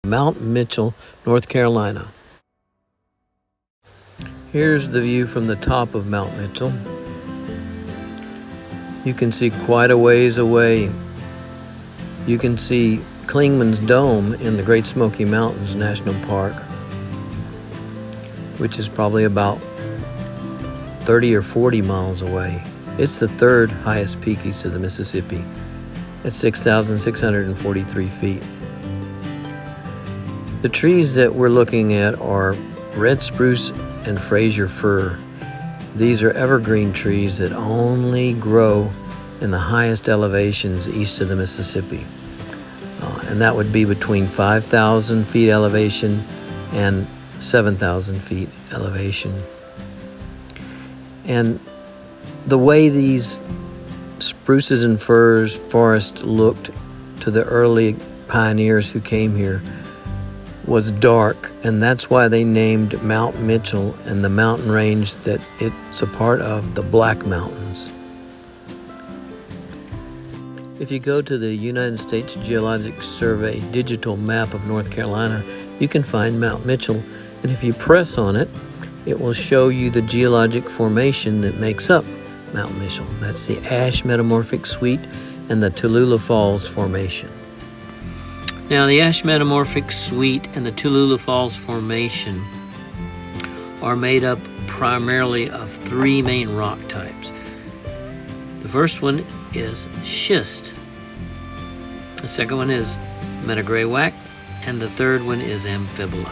Mount Mitchell, North Carolina. Here's the view from the top of Mount Mitchell. You can see quite a ways away. You can see Clingman's Dome in the Great Smoky Mountains National Park, which is probably about 30 or 40 miles away. It's the third highest peak east of the Mississippi at 6,643 feet. The trees that we're looking at are red spruce and Fraser fir. These are evergreen trees that only grow in the highest elevations east of the Mississippi. And that would be between 5,000 feet elevation and 7,000 feet elevation. And the way these spruces and firs forest looked to the early pioneers who came here was dark, and that's why they named Mount Mitchell and the mountain range that it's a part of, the Black Mountains. If you go to the United States Geologic Survey digital map of North Carolina, you can find Mount Mitchell, and if you press on it, it will show you the geologic formation that makes up Mount Mitchell. That's the Ashe Metamorphic Suite and the Tallulah Falls Formation. Now, the Ashe Metamorphic Suite and the Tallulah Falls Formation are made up primarily of three main rock types. The first one is schist. The second one is metagraywacke, and the third one is amphibolite.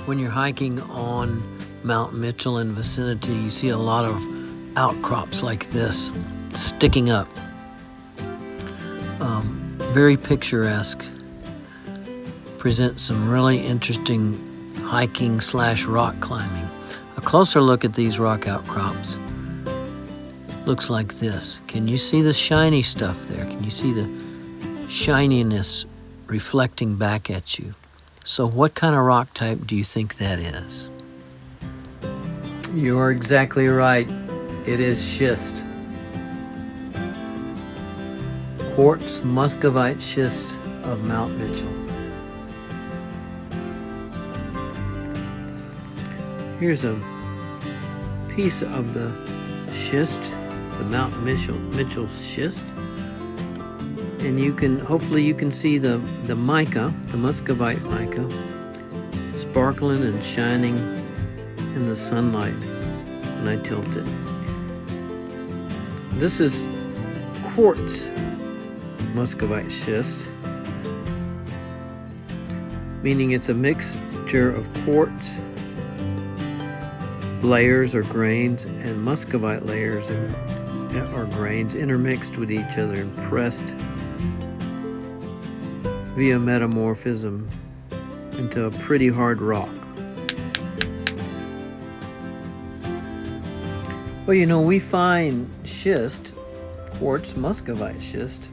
When you're hiking on Mount Mitchell and vicinity, you see a lot of outcrops like this sticking up. Very picturesque. Present some really interesting hiking / rock climbing. A closer look at these rock outcrops looks like this. Can you see the shiny stuff there? Can you see the shininess reflecting back at you? So what kind of rock type do you think that is? You're exactly right. It is schist. Quartz Muscovite schist of Mount Mitchell. Here's a piece of the schist, the Mount Mitchell schist. And hopefully you can see the mica, the Muscovite mica, sparkling and shining in the sunlight when I tilt it. This is quartz Muscovite schist, meaning it's a mixture of quartz layers or grains and Muscovite layers or grains intermixed with each other and pressed via metamorphism into a pretty hard rock. Well, we find schist, quartz Muscovite schist,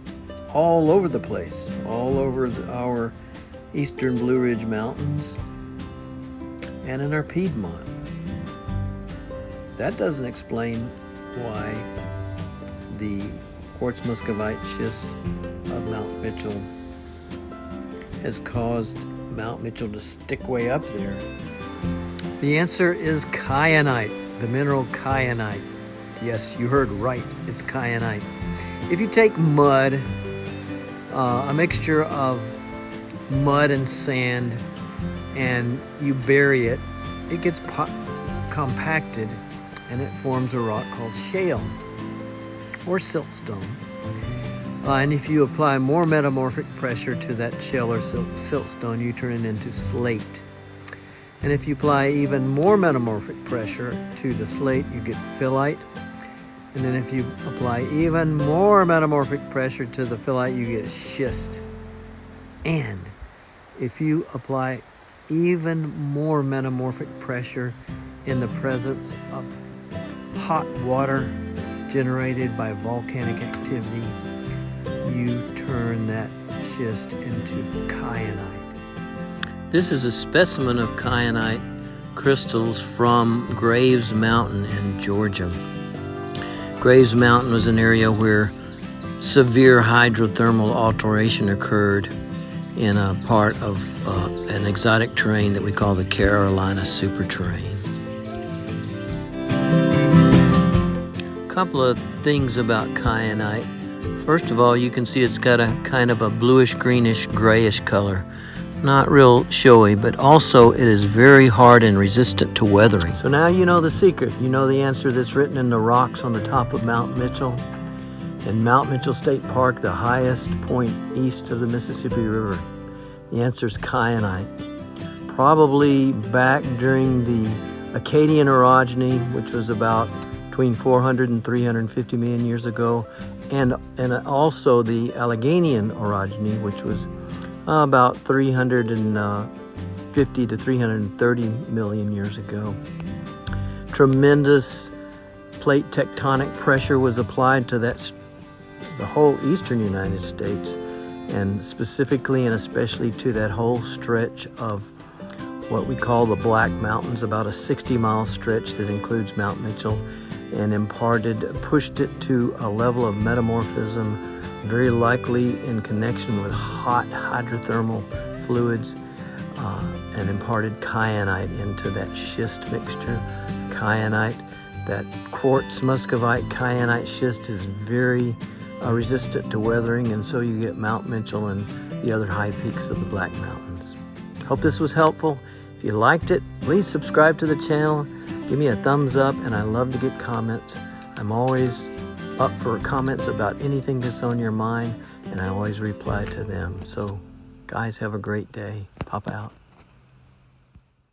all over the place, all over our eastern Blue Ridge Mountains and in our Piedmont. That doesn't explain why the quartz Muscovite schist of Mount Mitchell has caused Mount Mitchell to stick way up there. The answer is kyanite, the mineral kyanite. Yes, you heard right, it's kyanite. If you take mud, a mixture of mud and sand, and you bury it, it gets compacted and it forms a rock called shale or siltstone. And if you apply more metamorphic pressure to that shale or siltstone, you turn it into slate. And if you apply even more metamorphic pressure to the slate, you get phyllite. And then if you apply even more metamorphic pressure to the phyllite, you get schist. And if you apply even more metamorphic pressure in the presence of hot water generated by volcanic activity, you turn that schist into kyanite. This is a specimen of kyanite crystals from Graves Mountain in Georgia. Graves Mountain was an area where severe hydrothermal alteration occurred in a part of an exotic terrain that we call the Carolina superterrain. A couple of things about kyanite. First of all, you can see it's got a kind of a bluish, greenish, grayish color. Not real showy, but also it is very hard and resistant to weathering. So now you know the secret. You know the answer that's written in the rocks on the top of Mount Mitchell. In Mount Mitchell State Park, the highest point east of the Mississippi River. The answer is kyanite. Probably back during the Acadian orogeny, which was about between 400 and 350 million years ago, and also the Alleghenian orogeny, which was about 350 to 330 million years ago. Tremendous plate tectonic pressure was applied to the whole eastern United States, and specifically and especially to that whole stretch of what we call the Black Mountains, about a 60-mile stretch that includes Mount Mitchell, and pushed it to a level of metamorphism, very likely in connection with hot hydrothermal fluids, and imparted kyanite into that schist mixture. Kyanite, that quartz muscovite kyanite schist, is very resistant to weathering, and so you get Mount Mitchell and the other high peaks of the Black Mountains. Hope this was helpful. If you liked it, please subscribe to the channel. Give me a thumbs up, and I love to get comments. I'm always up for comments about anything that's on your mind, and I always reply to them. So, guys, have a great day. Pop out.